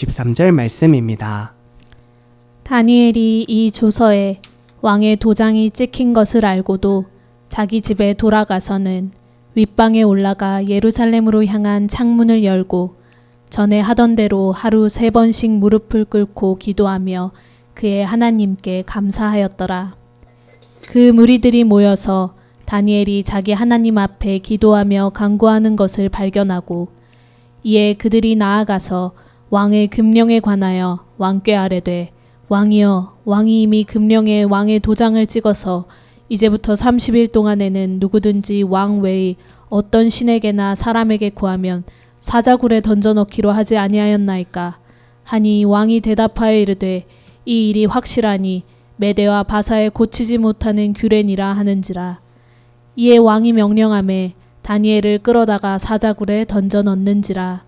13절 말씀입니다. 다니엘이 이 조서에 왕의 도장이 찍힌 것을 알고도 자기 집에 돌아가서는 윗방에 올라가 예루살렘으로 향한 창문을 열고 전에 하던 대로 하루 3번씩 무릎을 꿇고 기도하며 그의 하나님께 감사하였더라. 그 무리들이 모여서 다니엘이 자기 하나님 앞에 기도하며 간구하는 것을 발견하고 이에 그들이 나아가서 왕의 금령에 관하여 왕께 아뢰되 왕이여, 왕이 이미 금령에 왕의 도장을 찍어서 이제부터 30일 동안에는 누구든지 왕 외의 어떤 신에게나 사람에게 구하면 사자굴에 던져넣기로 하지 아니하였나이까 하니 왕이 대답하여 이르되 이 일이 확실하니 메대와 바사에 고치지 못하는 규례니라 하는지라. 이에 왕이 명령하매 다니엘을 끌어다가 사자굴에 던져넣는지라.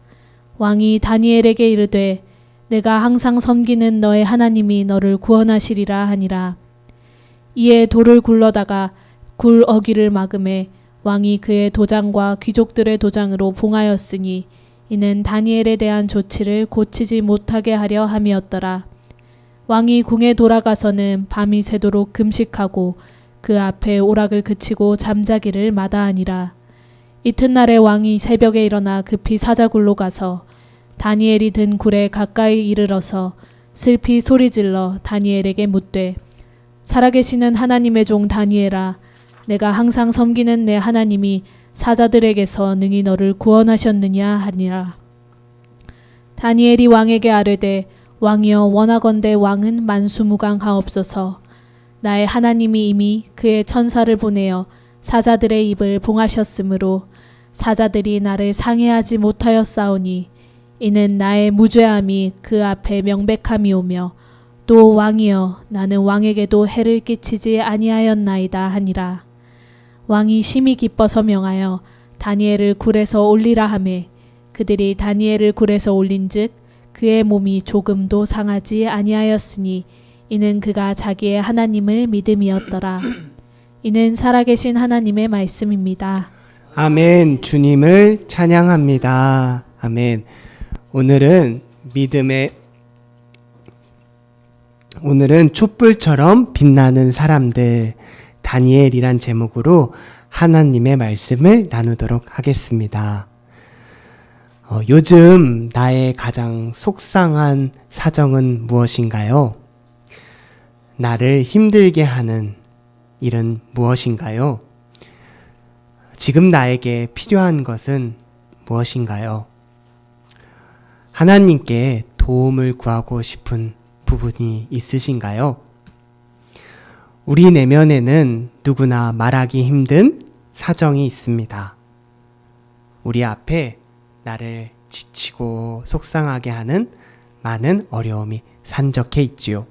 왕이 다니엘에게 이르되 내가 항상 섬기는 너의 하나님이 너를 구원하시리라 하니라. 이에 돌을 굴러다가 굴 어귀를 막음에 왕이 그의 도장과 귀족들의 도장으로 봉하였으니 이는 다니엘에 대한 조치를 고치지 못하게 하려 함이었더라. 왕이 궁에 돌아가서는 밤이 새도록 금식하고 그 앞에 오락을 그치고 잠자기를 마다하니라. 이튿날에 왕이 새벽에 일어나 급히 사자굴로 가서 다니엘이 든 굴에 가까이 이르러서 슬피 소리질러 다니엘에게 묻되 살아계시는 하나님의 종 다니엘아, 내가 항상 섬기는 내 하나님이 사자들에게서 능히 너를 구원하셨느냐 하니라. 다니엘이 왕에게 아뢰되 왕이여, 원하건대 왕은 만수무강하옵소서. 나의 하나님이 이미 그의 천사를 보내어 사자들의 입을 봉하셨으므로 사자들이 나를 상해하지 못하였사오니 이는 나의 무죄함이 그 앞에 명백함이오며 또 왕이여, 나는 왕에게도 해를 끼치지 아니하였나이다 하니라. 왕이 심히 기뻐서 명하여 다니엘을 굴에서 올리라 하매 그들이 다니엘을 굴에서 올린즉 그의 몸이 조금도 상하지 아니하였으니 이는 그가 자기의 하나님을 믿음이었더라. 이는 살아계신 하나님의 말씀입니다. 아멘. 주님을 찬양합니다. 아멘. 오늘은 촛불처럼 빛나는 사람들, 다니엘이란 제목으로 하나님의 말씀을 나누도록 하겠습니다. 요즘 나의 가장 속상한 사정은 무엇인가요? 나를 힘들게 하는 일은 무엇인가요? 지금 나에게 필요한 것은 무엇인가요? 하나님께 도움을 구하고 싶은 부분이 있으신가요? 우리 내면에는 누구나 말하기 힘든 사정이 있습니다. 우리 앞에 나를 지치고 속상하게 하는 많은 어려움이 산적해 있지요.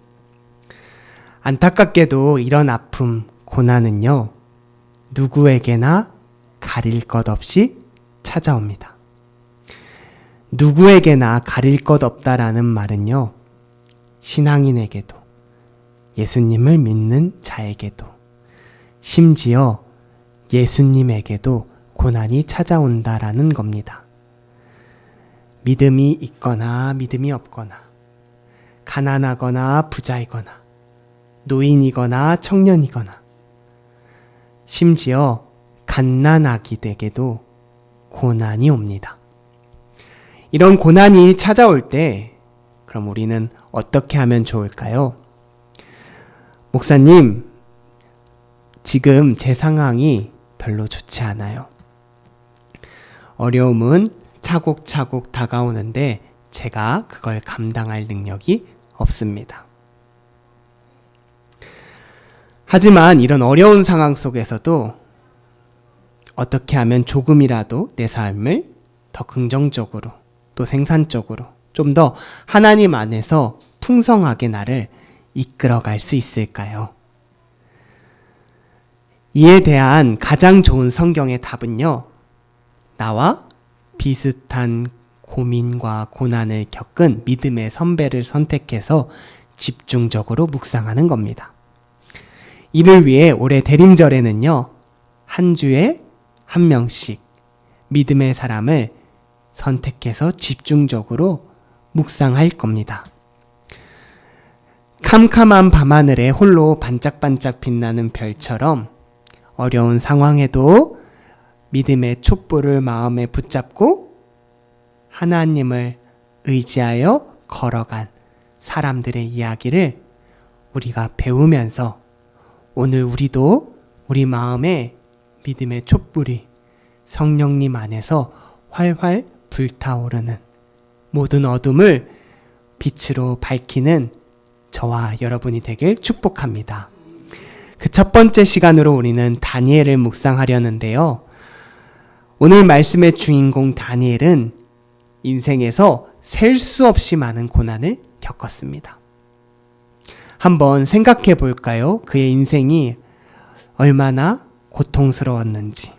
안타깝게도 이런 아픔, 고난은요, 누구에게나 가릴 것 없이 찾아옵니다. 누구에게나 가릴 것 없다라는 말은요, 신앙인에게도, 예수님을 믿는 자에게도, 심지어 예수님에게도 고난이 찾아온다라는 겁니다. 믿음이 있거나 믿음이 없거나, 가난하거나 부자이거나, 노인이거나 청년이거나, 심지어 갓난아기에게도 고난이 옵니다. 이런 고난이 찾아올 때 그럼 우리는 어떻게 하면 좋을까요? 목사님, 지금 제 상황이 별로 좋지 않아요. 어려움은 차곡차곡 다가오는데 제가 그걸 감당할 능력이 없습니다. 하지만 이런 어려운 상황 속에서도 어떻게 하면 조금이라도 내 삶을 더 긍정적으로 또 생산적으로 좀 더 하나님 안에서 풍성하게 나를 이끌어갈 수 있을까요? 이에 대한 가장 좋은 성경의 답은요, 나와 비슷한 고민과 고난을 겪은 믿음의 선배를 선택해서 집중적으로 묵상하는 겁니다. 이를 위해 올해 대림절에는요, 한 주에 한 명씩 믿음의 사람을 선택해서 집중적으로 묵상할 겁니다. 캄캄한 밤하늘에 홀로 반짝반짝 빛나는 별처럼 어려운 상황에도 믿음의 촛불을 마음에 붙잡고 하나님을 의지하여 걸어간 사람들의 이야기를 우리가 배우면서 오늘 우리도 우리 마음에 믿음의 촛불이 성령님 안에서 활활 불타오르는 모든 어둠을 빛으로 밝히는 저와 여러분이 되길 축복합니다. 그 첫 번째 시간으로 우리는 다니엘을 묵상하려는데요. 오늘 말씀의 주인공 다니엘은 인생에서 셀 수 없이 많은 고난을 겪었습니다. 한번 생각해 볼까요? 그의 인생이 얼마나 고통스러웠는지.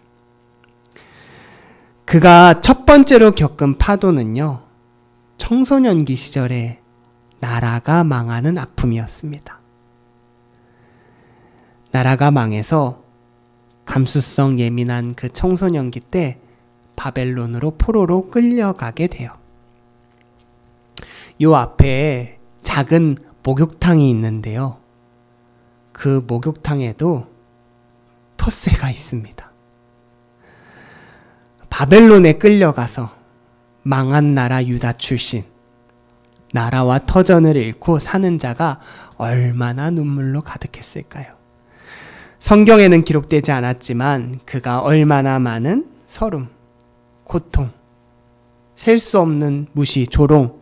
그가 첫 번째로 겪은 파도는요, 청소년기 시절에 나라가 망하는 아픔이었습니다. 나라가 망해서 감수성 예민한 그 청소년기 때 바벨론으로 포로로 끌려가게 돼요. 요 앞에 작은 목욕탕이 있는데요. 그 목욕탕에도 텃새가 있습니다. 바벨론에 끌려가서 망한 나라 유다 출신, 나라와 터전을 잃고 사는 자가 얼마나 눈물로 가득했을까요? 성경에는 기록되지 않았지만 그가 얼마나 많은 서름, 고통, 셀 수 없는 무시, 조롱,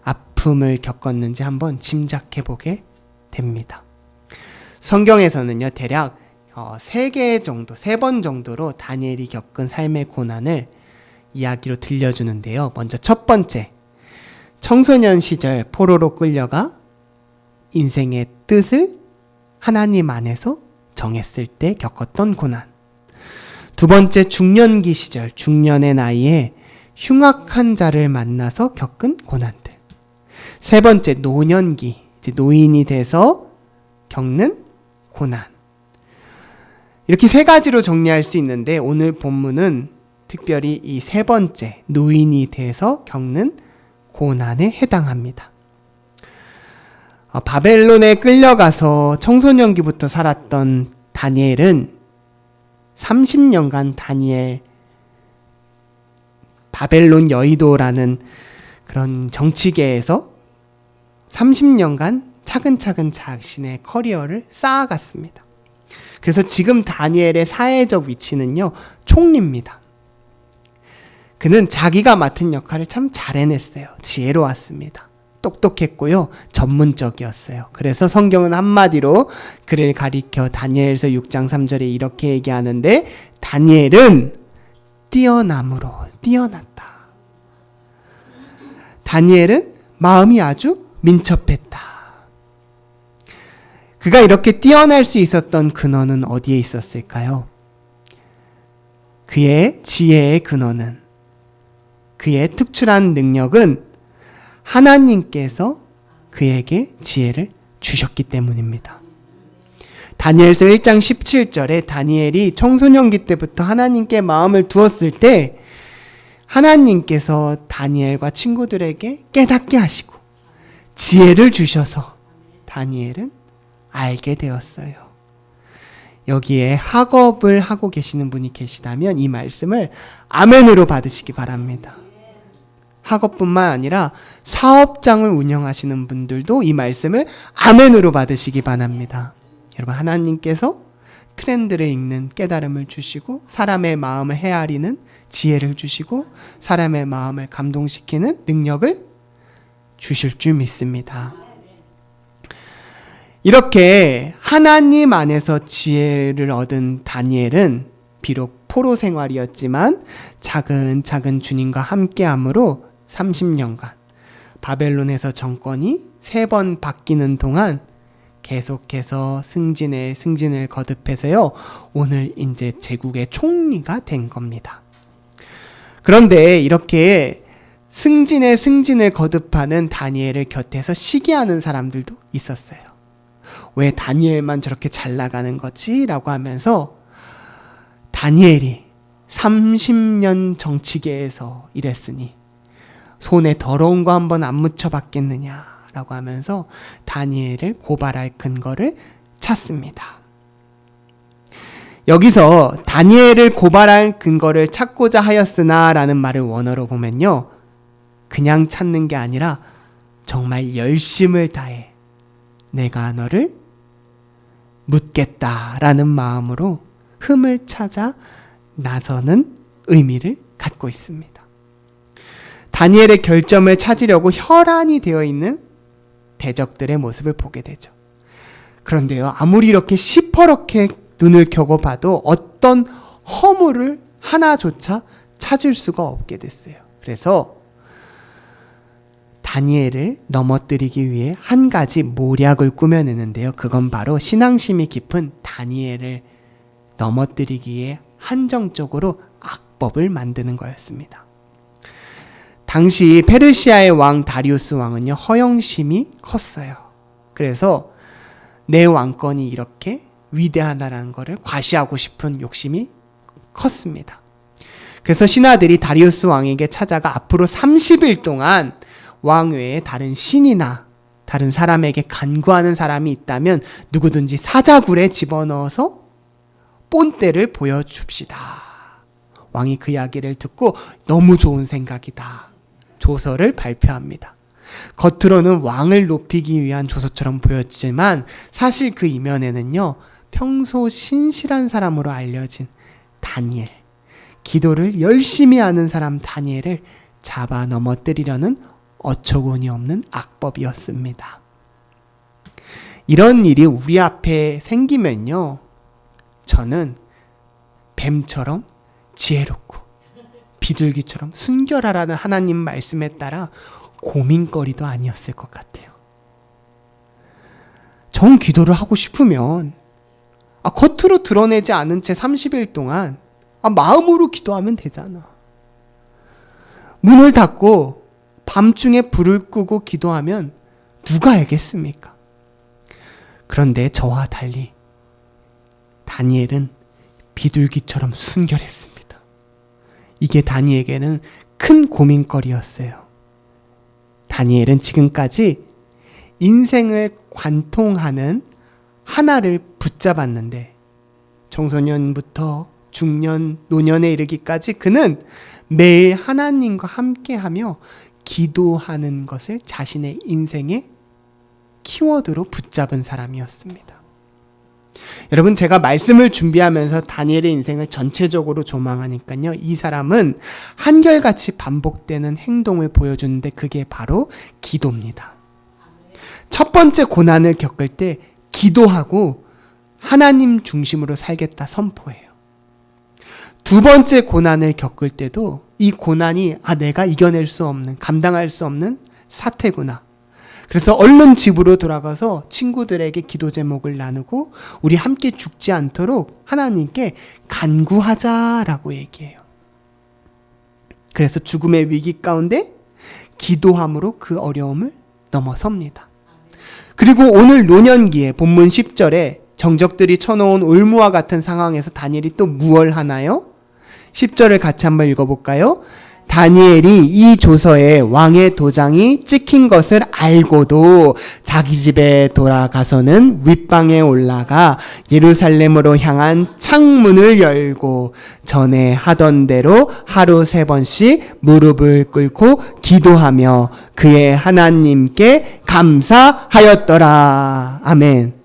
아픔을 겪었는지 한번 짐작해 보게 됩니다. 성경에서는요, 대략 3개 정도, 3번 정도로 다니엘이 겪은 삶의 고난을 이야기로 들려주는데요. 먼저 첫 번째, 청소년 시절 포로로 끌려가 인생의 뜻을 하나님 안에서 정했을 때 겪었던 고난. 두 번째, 중년기 시절, 중년의 나이에 흉악한 자를 만나서 겪은 고난들. 세 번째, 노년기, 이제 노인이 돼서 겪는 고난. 이렇게 3가지로 정리할 수 있는데 오늘 본문은 특별히 이 3번째, 노인이 돼서 겪는 고난에 해당합니다. 바벨론에 끌려가서 청소년기부터 살았던 다니엘은 30년간 바벨론 여의도라는 그런 정치계에서 30년간 차근차근 자신의 커리어를 쌓아갔습니다. 그래서 지금 다니엘의 사회적 위치는요, 총리입니다. 그는 자기가 맡은 역할을 참 잘 해냈어요. 지혜로웠습니다. 똑똑했고요, 전문적이었어요. 그래서 성경은 한마디로 그를 가리켜 다니엘서 6장 3절에 이렇게 얘기하는데, 다니엘은 뛰어남으로 뛰어났다. 다니엘은 마음이 아주 민첩했다. 그가 이렇게 뛰어날 수 있었던 근원은 어디에 있었을까요? 그의 지혜의 근원은, 그의 특출한 능력은 하나님께서 그에게 지혜를 주셨기 때문입니다. 다니엘서 1장 17절에 다니엘이 청소년기 때부터 하나님께 마음을 두었을 때 하나님께서 다니엘과 친구들에게 깨닫게 하시고 지혜를 주셔서 다니엘은 알게 되었어요. 여기에 학업을 하고 계시는 분이 계시다면 이 말씀을 아멘으로 받으시기 바랍니다. 학업뿐만 아니라 사업장을 운영하시는 분들도 이 말씀을 아멘으로 받으시기 바랍니다. 여러분, 하나님께서 트렌드를 읽는 깨달음을 주시고 사람의 마음을 헤아리는 지혜를 주시고 사람의 마음을 감동시키는 능력을 주실 줄 믿습니다. 이렇게 하나님 안에서 지혜를 얻은 다니엘은 비록 포로 생활이었지만 차근차근 주님과 함께함으로 30년간 바벨론에서 정권이 3번 바뀌는 동안 계속해서 승진을 거듭해서요, 오늘 이제 제국의 총리가 된 겁니다. 그런데 이렇게 승진을 거듭하는 다니엘을 곁에서 시기하는 사람들도 있었어요. 왜 다니엘만 저렇게 잘 나가는 거지? 라고 하면서 다니엘이 30년 정치계에서 일했으니 손에 더러운 거 한번 안 묻혀봤겠느냐라고 하면서 다니엘을 고발할 근거를 찾습니다. 여기서 다니엘을 고발할 근거를 찾고자 하였으나 라는 말을 원어로 보면요, 그냥 찾는 게 아니라 정말 열심을 다해 내가 너를 묻겠다라는 마음으로 흠을 찾아 나서는 의미를 갖고 있습니다. 다니엘의 결점을 찾으려고 혈안이 되어 있는 대적들의 모습을 보게 되죠. 그런데요, 아무리 이렇게 시퍼렇게 눈을 켜고 봐도 어떤 허물을 하나조차 찾을 수가 없게 됐어요. 그래서 다니엘을 넘어뜨리기 위해 한 가지 모략을 꾸며내는데요. 그건 바로 신앙심이 깊은 다니엘을 넘어뜨리기에 한정적으로 악법을 만드는 거였습니다. 당시 페르시아의 왕 다리우스 왕은요, 허영심이 컸어요. 그래서 내 왕권이 이렇게 위대하다라는 것을 과시하고 싶은 욕심이 컸습니다. 그래서 신하들이 다리우스 왕에게 찾아가 앞으로 30일 동안 왕 외에 다른 신이나 다른 사람에게 간구하는 사람이 있다면 누구든지 사자굴에 집어넣어서 본때를 보여줍시다. 왕이 그 이야기를 듣고 너무 좋은 생각이다. 조서를 발표합니다. 겉으로는 왕을 높이기 위한 조서처럼 보였지만 사실 그 이면에는요, 평소 신실한 사람으로 알려진 다니엘, 기도를 열심히 하는 사람 다니엘을 잡아 넘어뜨리려는 어처구니 없는 악법이었습니다. 이런 일이 우리 앞에 생기면요, 저는 뱀처럼 지혜롭고 비둘기처럼 순결하라는 하나님 말씀에 따라 고민거리도 아니었을 것 같아요. 정 기도를 하고 싶으면 겉으로 드러내지 않은 채 30일 동안 마음으로 기도하면 되잖아. 문을 닫고 밤중에 불을 끄고 기도하면 누가 알겠습니까? 그런데 저와 달리 다니엘은 비둘기처럼 순결했습니다. 이게 다니엘에게는 큰 고민거리였어요. 다니엘은 지금까지 인생을 관통하는 하나를 붙잡았는데 청소년부터 중년, 노년에 이르기까지 그는 매일 하나님과 함께하며 기도하는 것을 자신의 인생의 키워드로 붙잡은 사람이었습니다. 여러분, 제가 말씀을 준비하면서 다니엘의 인생을 전체적으로 조망하니까요, 이 사람은 한결같이 반복되는 행동을 보여주는데 그게 바로 기도입니다. 첫 번째 고난을 겪을 때 기도하고 하나님 중심으로 살겠다 선포해요. 두 번째 고난을 겪을 때도 이 고난이 내가 이겨낼 수 없는, 감당할 수 없는 사태구나. 그래서 얼른 집으로 돌아가서 친구들에게 기도 제목을 나누고 우리 함께 죽지 않도록 하나님께 간구하자라고 얘기해요. 그래서 죽음의 위기 가운데 기도함으로 그 어려움을 넘어섭니다. 그리고 오늘 노년기에 본문 10절에 정적들이 쳐놓은 올무와 같은 상황에서 다니엘이 또 무얼 하나요? 10절을 같이 한번 읽어볼까요? 다니엘이 이 조서에 왕의 도장이 찍힌 것을 알고도 자기 집에 돌아가서는 윗방에 올라가 예루살렘으로 향한 창문을 열고 전에 하던 대로 하루 3번씩 무릎을 꿇고 기도하며 그의 하나님께 감사하였더라. 아멘.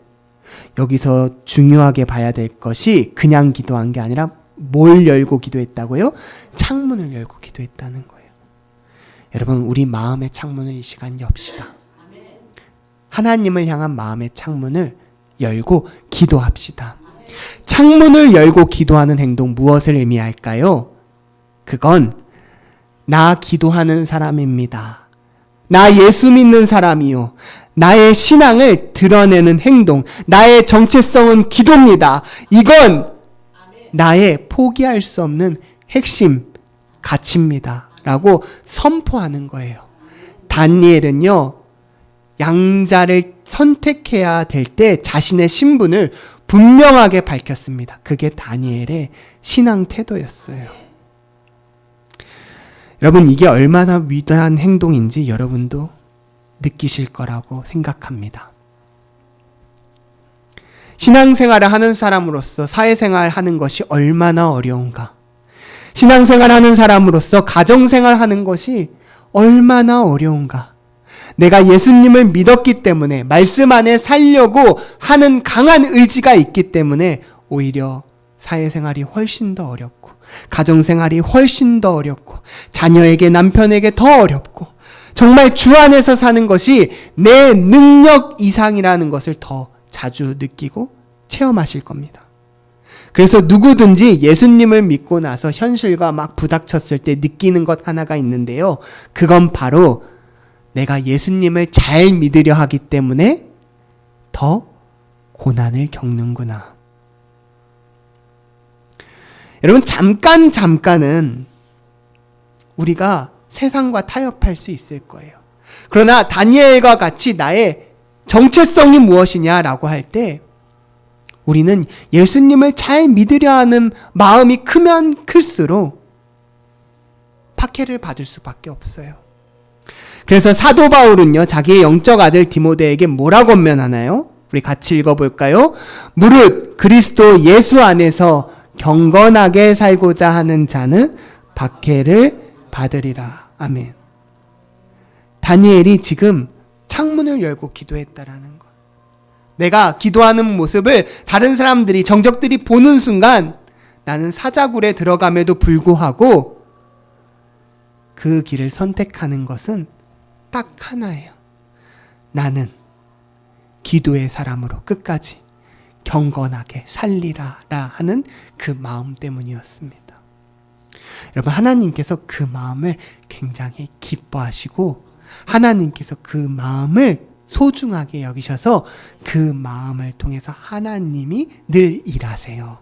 여기서 중요하게 봐야 될 것이 그냥 기도한 게 아니라 뭘 열고 기도했다고요? 창문을 열고 기도했다는 거예요. 여러분, 우리 마음의 창문을 이 시간 엽시다. 하나님을 향한 마음의 창문을 열고 기도합시다. 창문을 열고 기도하는 행동, 무엇을 의미할까요? 그건 나 기도하는 사람입니다. 나 예수 믿는 사람이요. 나의 신앙을 드러내는 행동, 나의 정체성은 기도입니다. 이건 나의 포기할 수 없는 핵심 가치입니다. 라고 선포하는 거예요. 다니엘은요, 양자를 선택해야 될 때 자신의 신분을 분명하게 밝혔습니다. 그게 다니엘의 신앙 태도였어요. 여러분, 이게 얼마나 위대한 행동인지 여러분도 느끼실 거라고 생각합니다. 신앙생활을 하는 사람으로서 사회생활 하는 것이 얼마나 어려운가. 신앙생활 하는 사람으로서 가정생활 하는 것이 얼마나 어려운가. 내가 예수님을 믿었기 때문에 말씀 안에 살려고 하는 강한 의지가 있기 때문에 오히려 사회생활이 훨씬 더 어렵고 가정생활이 훨씬 더 어렵고 자녀에게 남편에게 더 어렵고 정말 주 안에서 사는 것이 내 능력 이상이라는 것을 더 자주 느끼고 체험하실 겁니다. 그래서 누구든지 예수님을 믿고 나서 현실과 막 부닥쳤을 때 느끼는 것 하나가 있는데요. 그건 바로 내가 예수님을 잘 믿으려 하기 때문에 더 고난을 겪는구나. 여러분, 잠깐은 우리가 세상과 타협할 수 있을 거예요. 그러나 다니엘과 같이 나의 정체성이 무엇이냐라고 할 때 우리는 예수님을 잘 믿으려 하는 마음이 크면 클수록 박해를 받을 수밖에 없어요. 그래서 사도 바울은요, 자기의 영적 아들 디모데에게 뭐라고 권면하나요? 우리 같이 읽어볼까요? 무릇 그리스도 예수 안에서 경건하게 살고자 하는 자는 박해를 받으리라. 아멘. 다니엘이 지금 창문을 열고 기도했다라는 것. 내가 기도하는 모습을 다른 사람들이, 정적들이 보는 순간 나는 사자굴에 들어감에도 불구하고 그 길을 선택하는 것은 딱 하나예요. 나는 기도의 사람으로 끝까지 경건하게 살리라 하는 그 마음 때문이었습니다. 여러분, 하나님께서 그 마음을 굉장히 기뻐하시고 하나님께서 그 마음을 소중하게 여기셔서 그 마음을 통해서 하나님이 늘 일하세요.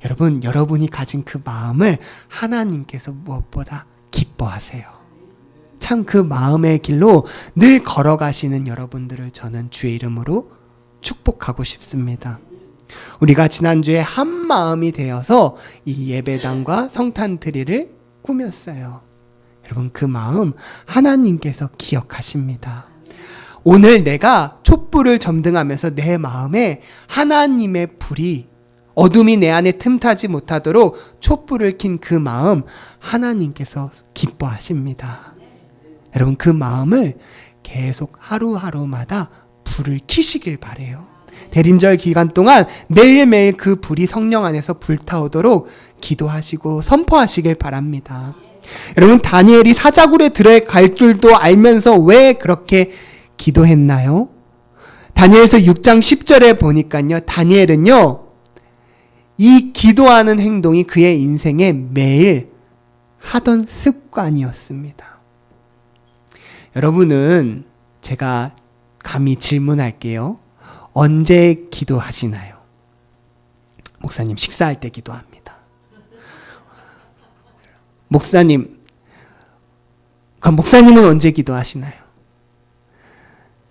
여러분, 여러분이 가진 그 마음을 하나님께서 무엇보다 기뻐하세요. 참 그 마음의 길로 늘 걸어가시는 여러분들을 저는 주의 이름으로 축복하고 싶습니다. 우리가 지난주에 한 마음이 되어서 이 예배당과 성탄트리를 꾸몄어요. 여러분, 그 마음 하나님께서 기억하십니다. 오늘 내가 촛불을 점등하면서 내 마음에 하나님의 불이, 어둠이 내 안에 틈타지 못하도록 촛불을 킨 그 마음 하나님께서 기뻐하십니다. 여러분, 그 마음을 계속 하루하루마다 불을 켜시길 바래요. 대림절 기간 동안 매일매일 그 불이 성령 안에서 불타오도록 기도하시고 선포하시길 바랍니다. 여러분, 다니엘이 사자굴에 들어갈 줄도 알면서 왜 그렇게 기도했나요? 다니엘서 6장 10절에 보니까요, 다니엘은요, 이 기도하는 행동이 그의 인생에 매일 하던 습관이었습니다. 여러분은, 제가 감히 질문할게요. 언제 기도하시나요? 목사님, 식사할 때 기도합니다. 목사님, 그럼 목사님은 언제 기도하시나요?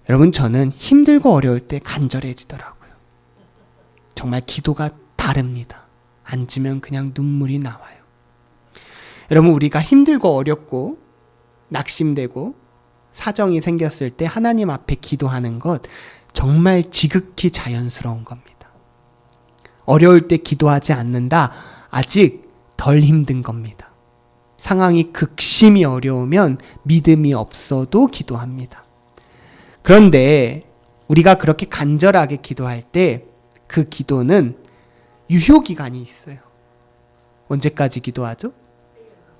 여러분, 저는 힘들고 어려울 때 간절해지더라고요. 정말 기도가 다릅니다. 앉으면 그냥 눈물이 나와요. 여러분, 우리가 힘들고 어렵고 낙심되고 사정이 생겼을 때 하나님 앞에 기도하는 것 정말 지극히 자연스러운 겁니다. 어려울 때 기도하지 않는다, 아직 덜 힘든 겁니다. 상황이 극심히 어려우면 믿음이 없어도 기도합니다. 그런데 우리가 그렇게 간절하게 기도할 때 그 기도는 유효기간이 있어요. 언제까지 기도하죠?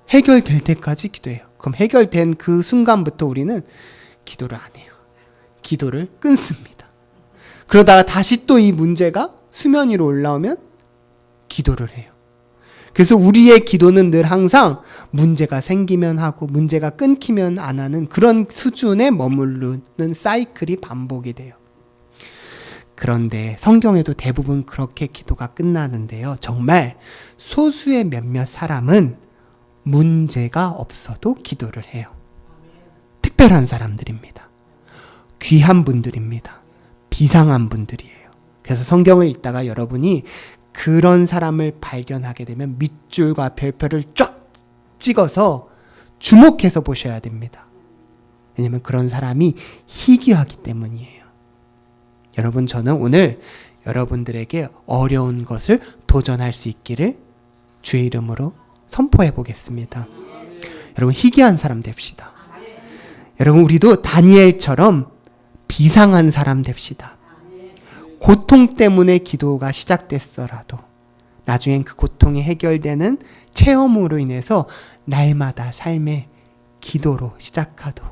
해결될 때까지 기도해요. 그럼 해결된 그 순간부터 우리는 기도를 안 해요. 기도를 끊습니다. 그러다가 다시 또 이 문제가 수면 위로 올라오면 기도를 해요. 그래서 우리의 기도는 늘 항상 문제가 생기면 하고 문제가 끊기면 안 하는 그런 수준에 머무르는 사이클이 반복이 돼요. 그런데 성경에도 대부분 그렇게 기도가 끝나는데요. 정말 소수의 몇몇 사람은 문제가 없어도 기도를 해요. 특별한 사람들입니다. 귀한 분들입니다. 비상한 분들이에요. 그래서 성경을 읽다가 여러분이 그런 사람을 발견하게 되면 밑줄과 별표를 쫙 찍어서 주목해서 보셔야 됩니다. 왜냐하면 그런 사람이 희귀하기 때문이에요. 여러분, 저는 오늘 여러분들에게 어려운 것을 도전할 수 있기를 주의 이름으로 선포해 보겠습니다. 여러분, 희귀한 사람 됩시다. 여러분, 우리도 다니엘처럼 비상한 사람 됩시다. 고통 때문에 기도가 시작됐어라도 나중엔 그 고통이 해결되는 체험으로 인해서 날마다 삶의 기도로 시작하도,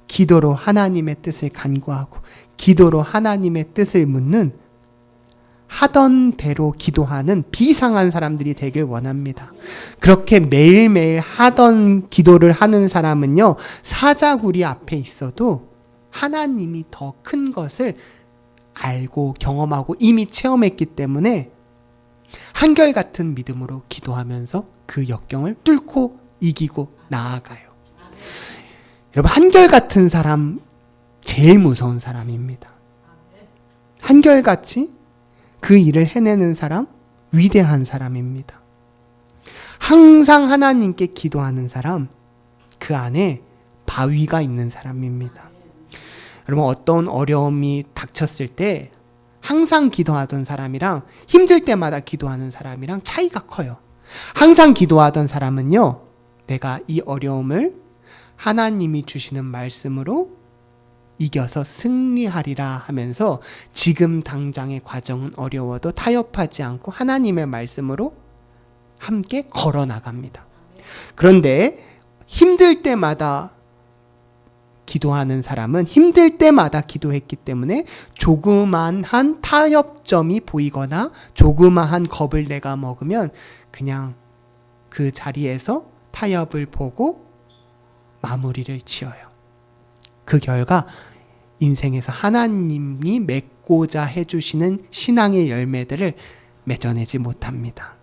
기도로 하나님의 뜻을 간구하고, 기도로 하나님의 뜻을 묻는, 하던 대로 기도하는 비상한 사람들이 되길 원합니다. 그렇게 매일매일 하던 기도를 하는 사람은요, 사자굴이 앞에 있어도 하나님이 더 큰 것을 알고 경험하고 이미 체험했기 때문에 한결같은 믿음으로 기도하면서 그 역경을 뚫고 이기고 나아가요. 여러분, 한결같은 사람 제일 무서운 사람입니다. 한결같이 그 일을 해내는 사람 위대한 사람입니다. 항상 하나님께 기도하는 사람, 그 안에 바위가 있는 사람입니다. 여러분, 어떤 어려움이 닥쳤을 때 항상 기도하던 사람이랑 힘들 때마다 기도하는 사람이랑 차이가 커요. 항상 기도하던 사람은요, 내가 이 어려움을 하나님이 주시는 말씀으로 이겨서 승리하리라 하면서 지금 당장의 과정은 어려워도 타협하지 않고 하나님의 말씀으로 함께 걸어 나갑니다. 그런데 힘들 때마다 기도하는 사람은 힘들 때마다 기도했기 때문에 조그만한 타협점이 보이거나 조그마한 겁을 내가 먹으면 그냥 그 자리에서 타협을 보고 마무리를 지어요. 그 결과 인생에서 하나님이 맺고자 해주시는 신앙의 열매들을 맺어내지 못합니다.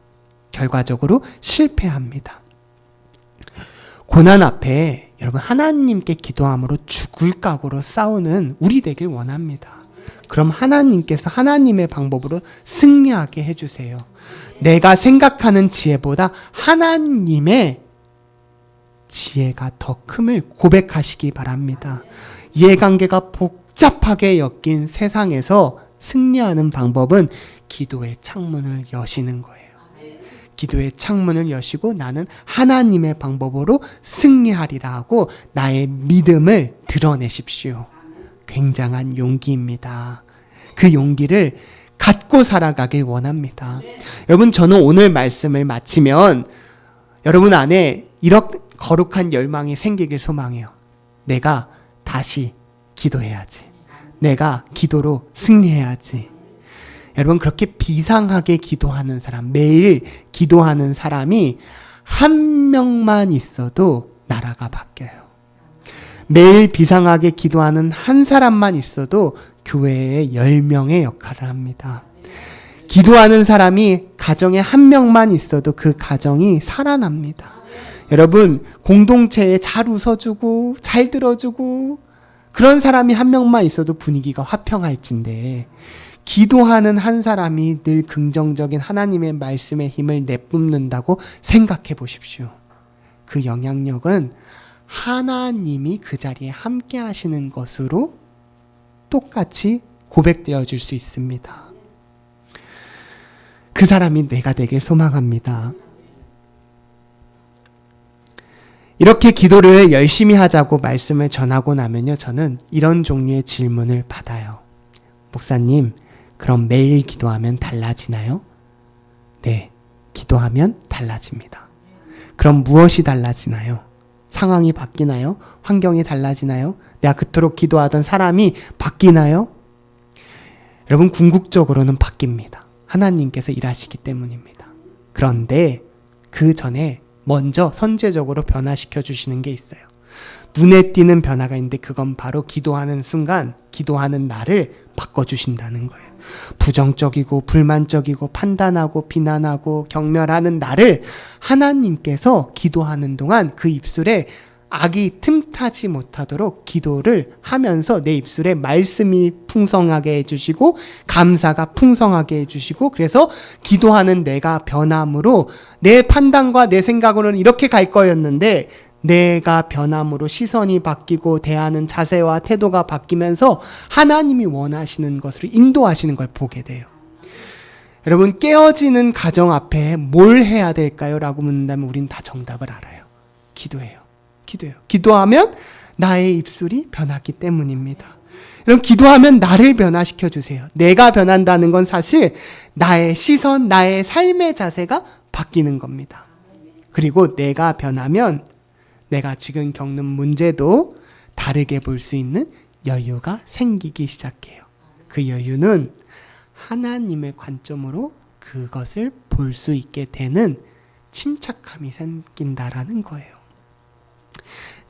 결과적으로 실패합니다. 고난 앞에 여러분, 하나님께 기도함으로 죽을 각오로 싸우는 우리 되길 원합니다. 그럼 하나님께서 하나님의 방법으로 승리하게 해주세요. 내가 생각하는 지혜보다 하나님의 지혜가 더 큼을 고백하시기 바랍니다. 이해관계가 복잡하게 엮인 세상에서 승리하는 방법은 기도의 창문을 여시는 거예요. 기도의 창문을 여시고 나는 하나님의 방법으로 승리하리라 하고 나의 믿음을 드러내십시오. 굉장한 용기입니다. 그 용기를 갖고 살아가길 원합니다. 여러분, 저는 오늘 말씀을 마치면 여러분 안에 이렇게 거룩한 열망이 생기길 소망해요. 내가 다시 기도해야지. 내가 기도로 승리해야지. 여러분, 그렇게 비상하게 기도하는 사람, 매일 기도하는 사람이 한 명만 있어도 나라가 바뀌어요. 매일 비상하게 기도하는 한 사람만 있어도 교회의 10명의 역할을 합니다. 기도하는 사람이 가정에 한 명만 있어도 그 가정이 살아납니다. 여러분, 공동체에 잘 웃어주고 잘 들어주고 그런 사람이 한 명만 있어도 분위기가 화평할진데 기도하는 한 사람이 늘 긍정적인 하나님의 말씀의 힘을 내뿜는다고 생각해 보십시오. 그 영향력은 하나님이 그 자리에 함께 하시는 것으로 똑같이 고백되어 줄 수 있습니다. 그 사람이 내가 되길 소망합니다. 이렇게 기도를 열심히 하자고 말씀을 전하고 나면요, 저는 이런 종류의 질문을 받아요. 목사님, 그럼 매일 기도하면 달라지나요? 네, 기도하면 달라집니다. 그럼 무엇이 달라지나요? 상황이 바뀌나요? 환경이 달라지나요? 내가 그토록 기도하던 사람이 바뀌나요? 여러분, 궁극적으로는 바뀝니다. 하나님께서 일하시기 때문입니다. 그런데 그 전에 먼저 선제적으로 변화시켜 주시는 게 있어요. 눈에 띄는 변화가 있는데 그건 바로 기도하는 순간, 기도하는 나를 바꿔주신다는 거예요. 부정적이고 불만적이고 판단하고 비난하고 경멸하는 나를 하나님께서 기도하는 동안 그 입술에 악이 틈타지 못하도록 기도를 하면서 내 입술에 말씀이 풍성하게 해주시고 감사가 풍성하게 해주시고, 그래서 기도하는 내가 변함으로 내 판단과 내 생각으로는 이렇게 갈 거였는데 내가 변함으로 시선이 바뀌고 대하는 자세와 태도가 바뀌면서 하나님이 원하시는 것을 인도하시는 걸 보게 돼요. 여러분, 깨어지는 가정 앞에 뭘 해야 될까요? 라고 묻는다면 우린 다 정답을 알아요. 기도해요. 기도하면 나의 입술이 변하기 때문입니다. 여러분, 기도하면 나를 변화시켜 주세요. 내가 변한다는 건 사실 나의 시선, 나의 삶의 자세가 바뀌는 겁니다. 그리고 내가 변하면 내가 지금 겪는 문제도 다르게 볼 수 있는 여유가 생기기 시작해요. 그 여유는 하나님의 관점으로 그것을 볼 수 있게 되는 침착함이 생긴다라는 거예요.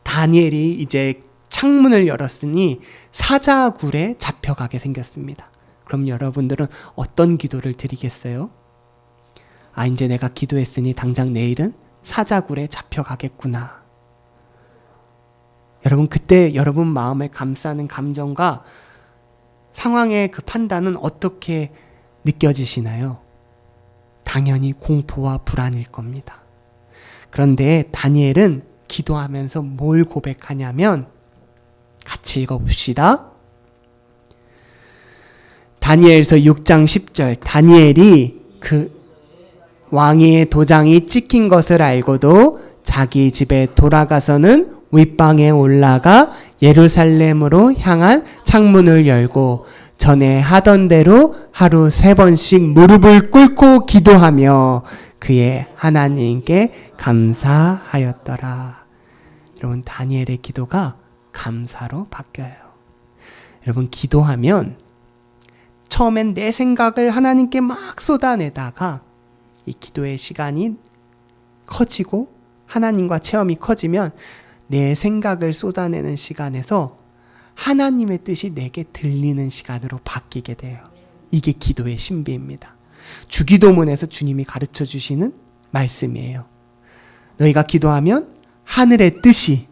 다니엘이 이제 창문을 열었으니 사자굴에 잡혀가게 생겼습니다. 그럼 여러분들은 어떤 기도를 드리겠어요? 이제 내가 기도했으니 당장 내일은 사자굴에 잡혀가겠구나. 여러분, 그때 여러분 마음에 감싸는 감정과 상황의 그 판단은 어떻게 느껴지시나요? 당연히 공포와 불안일 겁니다. 그런데 다니엘은 기도하면서 뭘 고백하냐면, 같이 읽어봅시다. 다니엘서 6장 10절. 다니엘이 그 왕의 도장이 찍힌 것을 알고도 자기 집에 돌아가서는 윗방에 올라가 예루살렘으로 향한 창문을 열고 전에 하던 대로 하루 3번씩 무릎을 꿇고 기도하며 그의 하나님께 감사하였더라. 여러분, 다니엘의 기도가 감사로 바뀌어요. 여러분, 기도하면 처음엔 내 생각을 하나님께 막 쏟아내다가 이 기도의 시간이 커지고 하나님과 체험이 커지면 내 생각을 쏟아내는 시간에서 하나님의 뜻이 내게 들리는 시간으로 바뀌게 돼요. 이게 기도의 신비입니다. 주기도문에서 주님이 가르쳐 주시는 말씀이에요. 너희가 기도하면 하늘의 뜻이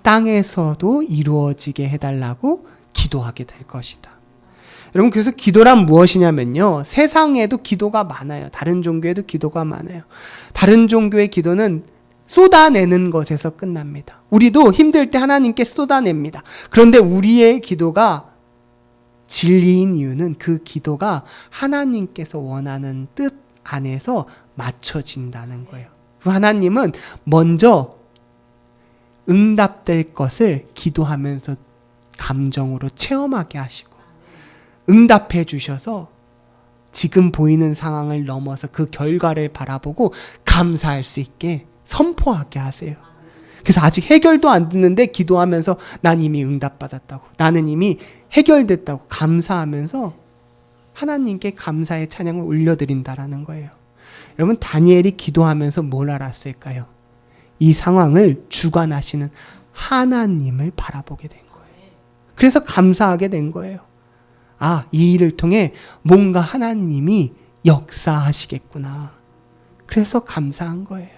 땅에서도 이루어지게 해달라고 기도하게 될 것이다. 여러분, 그래서 기도란 무엇이냐면요, 세상에도 기도가 많아요. 다른 종교에도 기도가 많아요. 다른 종교의 기도는 쏟아내는 것에서 끝납니다. 우리도 힘들 때 하나님께 쏟아냅니다. 그런데 우리의 기도가 진리인 이유는 그 기도가 하나님께서 원하는 뜻 안에서 맞춰진다는 거예요. 하나님은 먼저 응답될 것을 기도하면서 감정으로 체험하게 하시고 응답해 주셔서 지금 보이는 상황을 넘어서 그 결과를 바라보고 감사할 수 있게 선포하게 하세요. 그래서 아직 해결도 안 됐는데 기도하면서 난 이미 응답받았다고, 나는 이미 해결됐다고 감사하면서 하나님께 감사의 찬양을 올려드린다라는 거예요. 여러분, 다니엘이 기도하면서 뭘 알았을까요? 이 상황을 주관하시는 하나님을 바라보게 된 거예요. 그래서 감사하게 된 거예요. 이 일을 통해 뭔가 하나님이 역사하시겠구나. 그래서 감사한 거예요.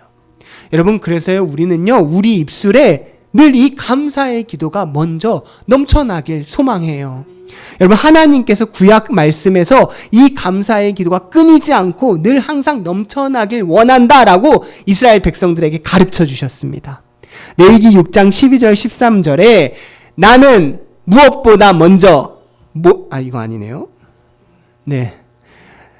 여러분, 그래서요, 우리는요, 우리 입술에 늘 이 감사의 기도가 먼저 넘쳐나길 소망해요. 여러분, 하나님께서 구약 말씀에서 이 감사의 기도가 끊이지 않고 늘 항상 넘쳐나길 원한다라고 이스라엘 백성들에게 가르쳐 주셨습니다. 레위기 6장 12절 13절에 나는 무엇보다 먼저 이거 아니네요. 네.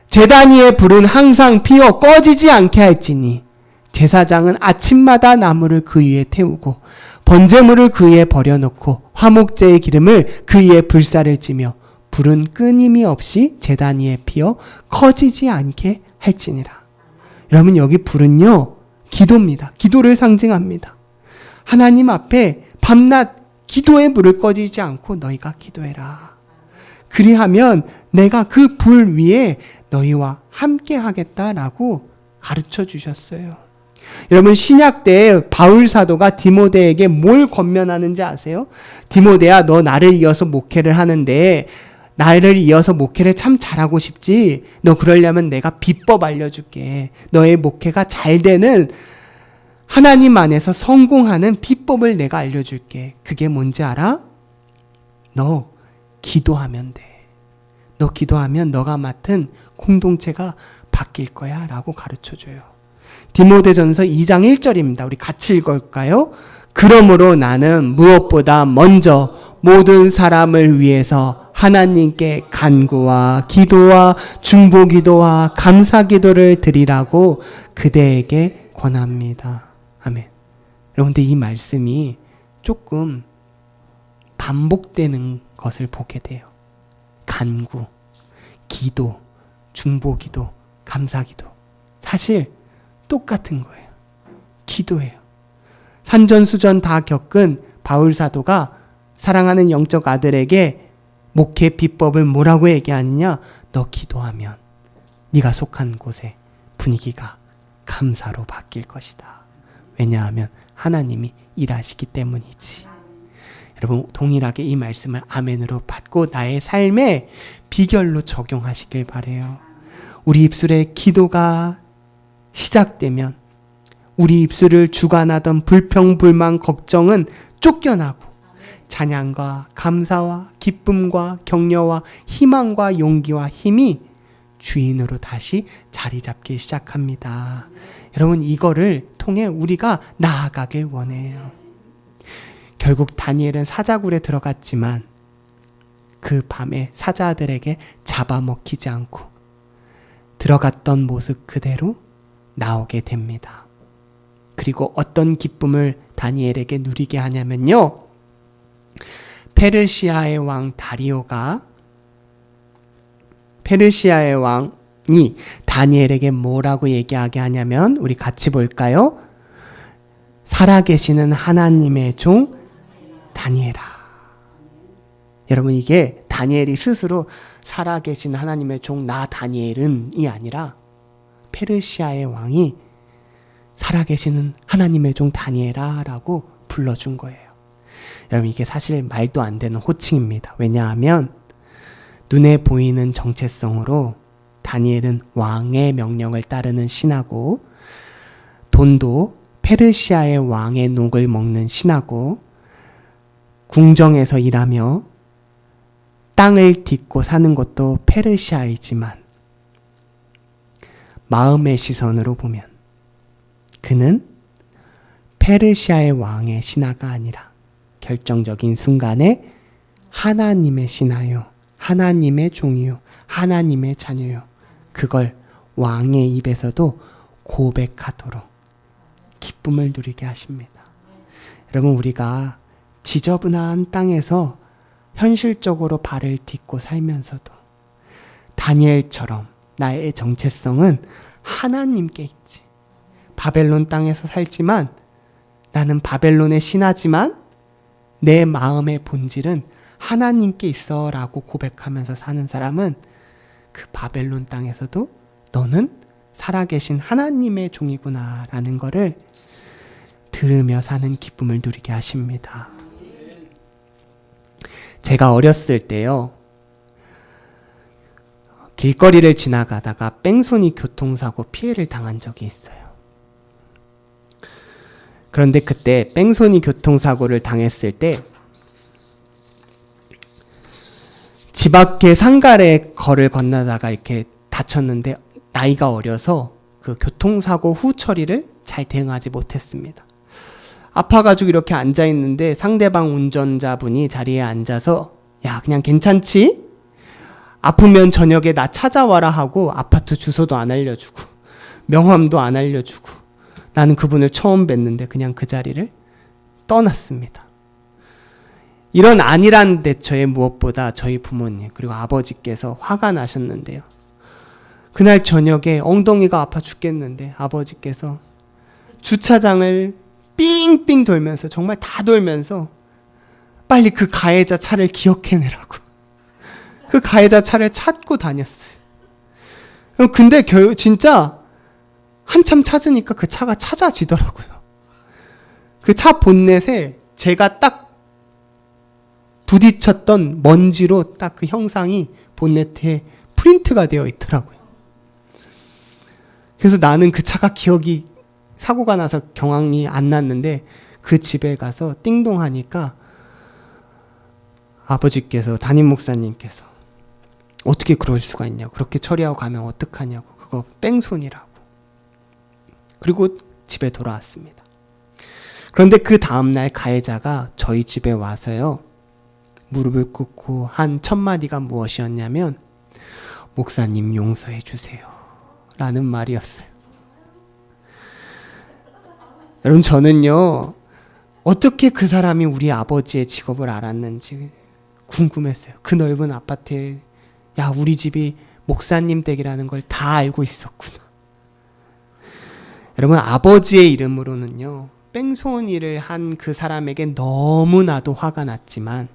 제단 위에 불은 항상 피어 꺼지지 않게 할지니 제사장은 아침마다 나무를 그 위에 태우고 번제물을 그 위에 버려놓고 화목제의 기름을 그 위에 불사를 찌며 불은 끊임이 없이 제단 위에 피어 커지지 않게 할지니라. 여러분, 여기 불은요, 기도입니다. 기도를 상징합니다. 하나님 앞에 밤낮 기도의 불을 꺼지지 않고 너희가 기도해라. 그리하면 내가 그 불 위에 너희와 함께 하겠다라고 가르쳐 주셨어요. 여러분, 신약 때 바울 사도가 디모데에게 뭘 권면하는지 아세요? 디모데야, 너 나를 이어서 목회를 하는데 나를 이어서 목회를 참 잘하고 싶지? 너 그러려면 내가 비법 알려줄게. 너의 목회가 잘 되는 하나님 안에서 성공하는 비법을 내가 알려줄게. 그게 뭔지 알아? 너 기도하면 돼. 너 기도하면 너가 맡은 공동체가 바뀔 거야 라고 가르쳐줘요. 디모데전서 2장 1절입니다. 우리 같이 읽을까요? 그러므로 나는 무엇보다 먼저 모든 사람을 위해서 하나님께 간구와 기도와 중보기도와 감사기도를 드리라고 그대에게 권합니다. 아멘. 여러분들 이 말씀이 조금 반복되는 것을 보게 돼요. 간구, 기도, 중보기도, 감사기도. 사실 똑같은 거예요. 기도예요. 산전수전 다 겪은 바울 사도가 사랑하는 영적 아들에게 목회 비법을 뭐라고 얘기하느냐? 너 기도하면 네가 속한 곳에 분위기가 감사로 바뀔 것이다. 왜냐하면 하나님이 일하시기 때문이지. 여러분 동일하게 이 말씀을 아멘으로 받고 나의 삶에 비결로 적용하시길 바라요. 우리 입술에 기도가 시작되면 우리 입술을 주관하던 불평, 불만, 걱정은 쫓겨나고 찬양과 감사와 기쁨과 격려와 희망과 용기와 힘이 주인으로 다시 자리 잡기 시작합니다. 여러분 이거를 통해 우리가 나아가길 원해요. 결국 다니엘은 사자굴에 들어갔지만 그 밤에 사자들에게 잡아먹히지 않고 들어갔던 모습 그대로 나오게 됩니다. 그리고 어떤 기쁨을 다니엘에게 누리게 하냐면요. 페르시아의 왕 다리오가 페르시아의 왕이 다니엘에게 뭐라고 얘기하게 하냐면 우리 같이 볼까요? 살아계시는 하나님의 종 다니엘아. 여러분 이게 다니엘이 스스로 살아계신 하나님의 종 나 다니엘은이 아니라 페르시아의 왕이 살아계시는 하나님의 종 다니엘아 라고 불러준 거예요. 여러분 이게 사실 말도 안 되는 호칭입니다. 왜냐하면 눈에 보이는 정체성으로 다니엘은 왕의 명령을 따르는 신하고 돈도 페르시아의 왕의 녹을 먹는 신하고 궁정에서 일하며 땅을 딛고 사는 것도 페르시아이지만 마음의 시선으로 보면 그는 페르시아의 왕의 신하가 아니라 결정적인 순간에 하나님의 신하요, 하나님의 종이요, 하나님의 자녀요. 그걸 왕의 입에서도 고백하도록 기쁨을 누리게 하십니다. 여러분 우리가 지저분한 땅에서 현실적으로 발을 딛고 살면서도 다니엘처럼 나의 정체성은 하나님께 있지. 바벨론 땅에서 살지만 나는 바벨론의 신하지만 내 마음의 본질은 하나님께 있어 라고 고백하면서 사는 사람은 그 바벨론 땅에서도 너는 살아계신 하나님의 종이구나 라는 거를 들으며 사는 기쁨을 누리게 하십니다. 제가 어렸을 때요, 길거리를 지나가다가 뺑소니 교통사고 피해를 당한 적이 있어요. 그런데 그때 뺑소니 교통사고를 당했을 때 집 앞에 상가래 거를 건너다가 이렇게 다쳤는데 나이가 어려서 그 교통사고 후 처리를 잘 대응하지 못했습니다. 아파가지고 이렇게 앉아있는데 상대방 운전자분이 자리에 앉아서 야 그냥 괜찮지? 아프면 저녁에 나 찾아와라 하고 아파트 주소도 안 알려주고 명함도 안 알려주고 나는 그분을 처음 뵀는데 그냥 그 자리를 떠났습니다. 이런 안일한 대처에 무엇보다 저희 부모님 그리고 아버지께서 화가 나셨는데요. 그날 저녁에 엉덩이가 아파 죽겠는데 아버지께서 주차장을 삥삥 돌면서 정말 다 돌면서 빨리 그 가해자 차를 기억해내라고 그 가해자 차를 찾고 다녔어요. 근데 진짜 한참 찾으니까 그 차가 찾아지더라고요. 그 차 본넷에 제가 딱 부딪혔던 먼지로 딱 그 형상이 본네트에 프린트가 되어 있더라고요. 그래서 나는 그 차가 기억이 사고가 나서 경황이 안 났는데 그 집에 가서 띵동 하니까 아버지께서, 담임 목사님께서 어떻게 그럴 수가 있냐고, 그렇게 처리하고 가면 어떡하냐고, 그거 뺑소니라고. 그리고 집에 돌아왔습니다. 그런데 그 다음날 가해자가 저희 집에 와서요, 무릎을 꿇고 한 첫 마디가 무엇이었냐면, 목사님 용서해 주세요 라는 말이었어요. 여러분, 저는요, 어떻게 그 사람이 우리 아버지의 직업을 알았는지 궁금했어요. 그 넓은 아파트에, 야, 우리 집이 목사님 댁이라는 걸 다 알고 있었구나. 여러분, 아버지의 이름으로는요, 뺑소니를 한 그 사람에게 너무나도 화가 났지만,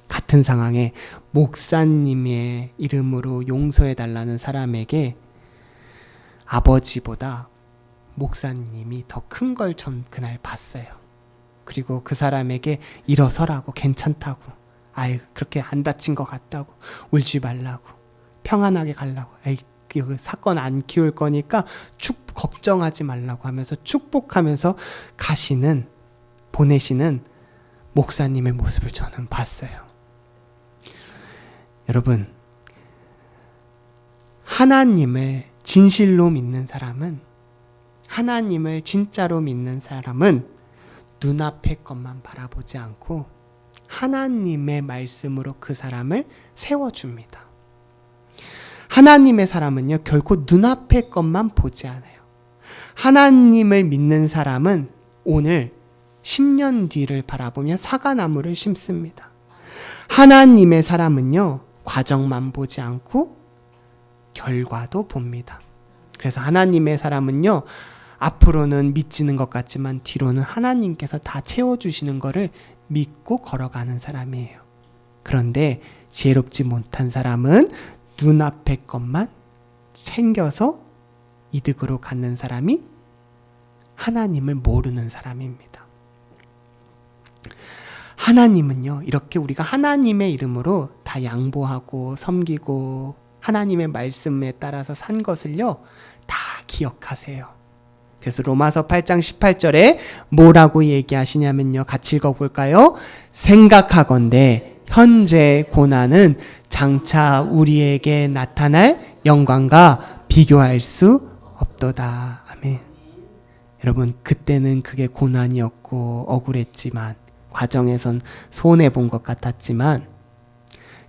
같은 상황에 목사님의 이름으로 용서해달라는 사람에게 아버지보다 목사님이 더 큰 걸 전 그날 봤어요. 그리고 그 사람에게 일어서라고, 괜찮다고, 아유, 그렇게 안 다친 것 같다고, 울지 말라고, 평안하게 가려고, 아이, 그 사건 안 키울 거니까 걱정하지 말라고 하면서 축복하면서 보내시는 목사님의 모습을 저는 봤어요. 여러분, 하나님을 진실로 믿는 사람은, 하나님을 진짜로 믿는 사람은 눈앞의 것만 바라보지 않고 하나님의 말씀으로 그 사람을 세워줍니다. 하나님의 사람은요, 결코 눈앞의 것만 보지 않아요. 하나님을 믿는 사람은 오늘 10년 뒤를 바라보며 사과나무를 심습니다. 하나님의 사람은요, 과정만 보지 않고 결과도 봅니다. 그래서 하나님의 사람은요, 앞으로는 믿지는 것 같지만 뒤로는 하나님께서 다 채워주시는 것을 믿고 걸어가는 사람이에요. 그런데 지혜롭지 못한 사람은 눈앞의 것만 챙겨서 이득으로 갖는 사람이 하나님을 모르는 사람입니다. 하나님은요, 이렇게 우리가 하나님의 이름으로 다 양보하고 섬기고 하나님의 말씀에 따라서 산 것을요, 다 기억하세요. 그래서 로마서 8장 18절에 뭐라고 얘기하시냐면요, 같이 읽어볼까요? 생각하건대 현재 고난은 장차 우리에게 나타날 영광과 비교할 수 없도다. 아멘. 여러분, 그때는 그게 고난이었고 억울했지만, 과정에선 손해본 것 같았지만,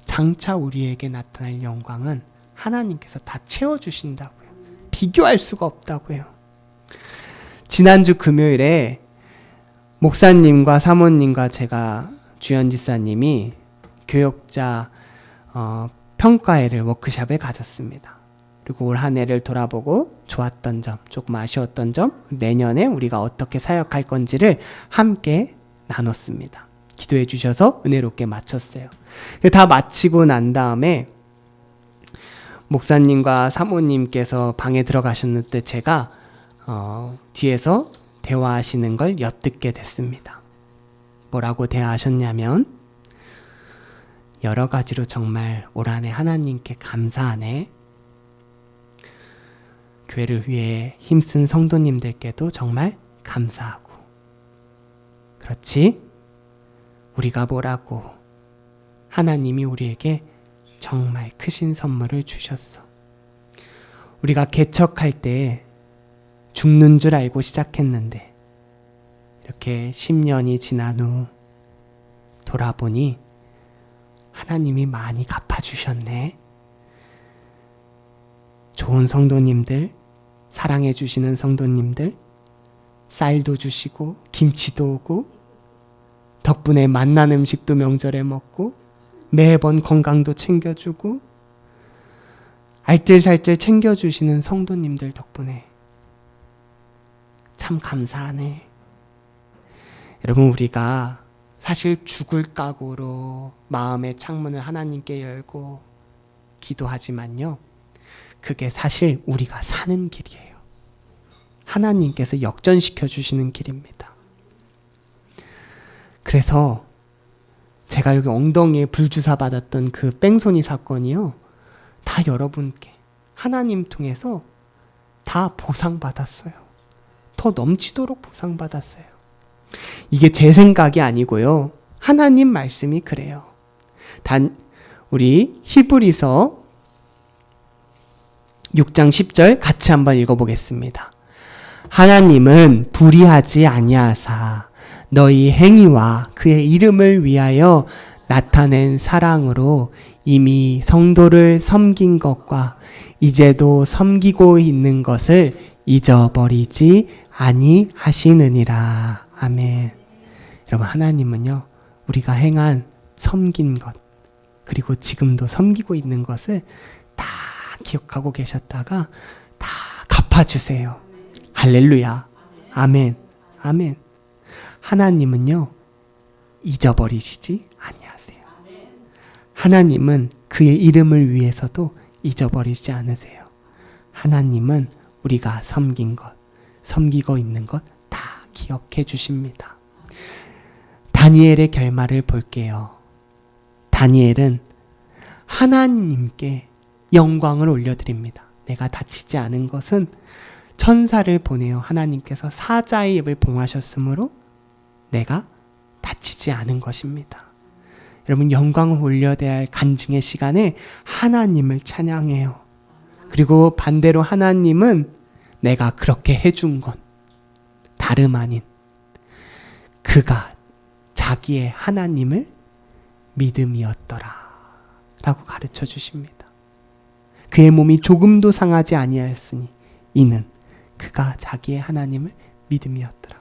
장차 우리에게 나타날 영광은 하나님께서 다 채워주신다고요. 비교할 수가 없다고요. 지난주 금요일에 목사님과 사모님과 제가, 주연지사님이 교역자 평가회를, 워크숍을 가졌습니다. 그리고 올 한 해를 돌아보고 좋았던 점, 조금 아쉬웠던 점, 내년에 우리가 어떻게 사역할 건지를 함께 나눴습니다. 기도해 주셔서 은혜롭게 마쳤어요. 다 마치고 난 다음에 목사님과 사모님께서 방에 들어가셨는데 제가 뒤에서 대화하시는 걸 엿듣게 됐습니다. 뭐라고 대화하셨냐면, 여러 가지로 정말 올 한 해 하나님께 감사하네. 교회를 위해 힘쓴 성도님들께도 정말 감사하고, 그렇지? 우리가 뭐라고, 하나님이 우리에게 정말 크신 선물을 주셨어. 우리가 개척할 때 죽는 줄 알고 시작했는데 이렇게 10년이 지난 후 돌아보니 하나님이 많이 갚아주셨네. 좋은 성도님들, 사랑해 주시는 성도님들, 쌀도 주시고 김치도 오고 덕분에 맛난 음식도 명절에 먹고 매번 건강도 챙겨주고 알뜰살뜰 챙겨주시는 성도님들 덕분에 참 감사하네. 여러분, 우리가 사실 죽을 각오로 마음의 창문을 하나님께 열고 기도하지만요, 그게 사실 우리가 사는 길이에요. 하나님께서 역전시켜 주시는 길입니다. 그래서 제가 여기 엉덩이에 불주사 받았던 그 뺑소니 사건이요, 다 여러분께 하나님 통해서 다 보상받았어요. 더 넘치도록 보상받았어요. 이게 제 생각이 아니고요. 하나님 말씀이 그래요. 우리 히브리서 6장 10절 같이 한번 읽어보겠습니다. 하나님은 불의하지 아니하사 너희 행위와 그의 이름을 위하여 나타낸 사랑으로 이미 성도를 섬긴 것과 이제도 섬기고 있는 것을 잊어버리지 아니하시느니라. 아멘. 여러분, 하나님은요, 우리가 행한 섬긴 것, 그리고 지금도 섬기고 있는 것을 다 기억하고 계셨다가 다 갚아주세요. 할렐루야. 아멘. 아멘. 하나님은요, 잊어버리시지 아니하세요. 하나님은 그의 이름을 위해서도 잊어버리지 않으세요. 하나님은 우리가 섬긴 것, 섬기고 있는 것 다 기억해 주십니다. 다니엘의 결말을 볼게요. 다니엘은 하나님께 영광을 올려드립니다. 내가 다치지 않은 것은 천사를 보내어 하나님께서 사자의 입을 봉하셨으므로 내가 다치지 않은 것입니다. 여러분, 영광을 올려야 할 간증의 시간에 하나님을 찬양해요. 그리고 반대로 하나님은 내가 그렇게 해준 건 다름 아닌 그가 자기의 하나님을 믿음이었더라 라고 가르쳐 주십니다. 그의 몸이 조금도 상하지 아니하였으니 이는 그가 자기의 하나님을 믿음이었더라.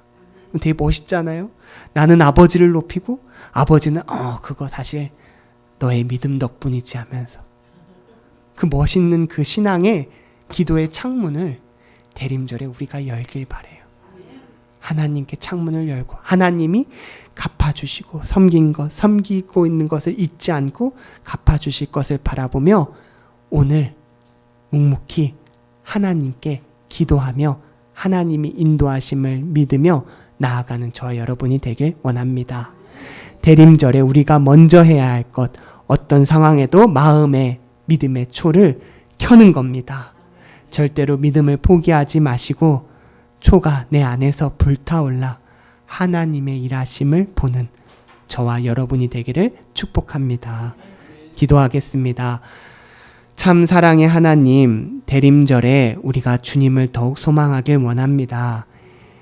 되게 멋있잖아요. 나는 아버지를 높이고 아버지는 그거 사실 너의 믿음 덕분이지 하면서 그 멋있는 그 신앙의 기도의 창문을 대림절에 우리가 열길 바래요. 하나님께 창문을 열고 하나님이 갚아주시고 섬긴 것, 섬기고 있는 것을 잊지 않고 갚아주실 것을 바라보며 오늘 묵묵히 하나님께 기도하며 하나님이 인도하심을 믿으며 나아가는 저와 여러분이 되길 원합니다. 대림절에 우리가 먼저 해야 할 것, 어떤 상황에도 마음의 믿음의 초를 켜는 겁니다. 절대로 믿음을 포기하지 마시고 초가 내 안에서 불타올라 하나님의 일하심을 보는 저와 여러분이 되기를 축복합니다. 기도하겠습니다. 참 사랑의 하나님, 대림절에 우리가 주님을 더욱 소망하길 원합니다.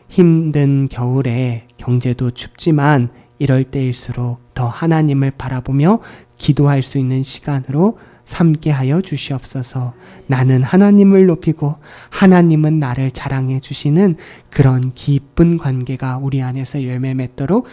힘든 겨울에 경제도 춥지만 이럴 때일수록 더 하나님을 바라보며 기도할 수 있는 시간으로 삼게 하여 주시옵소서. 나는 하나님을 높이고 하나님은 나를 자랑해 주시는 그런 기쁜 관계가 우리 안에서 열매 맺도록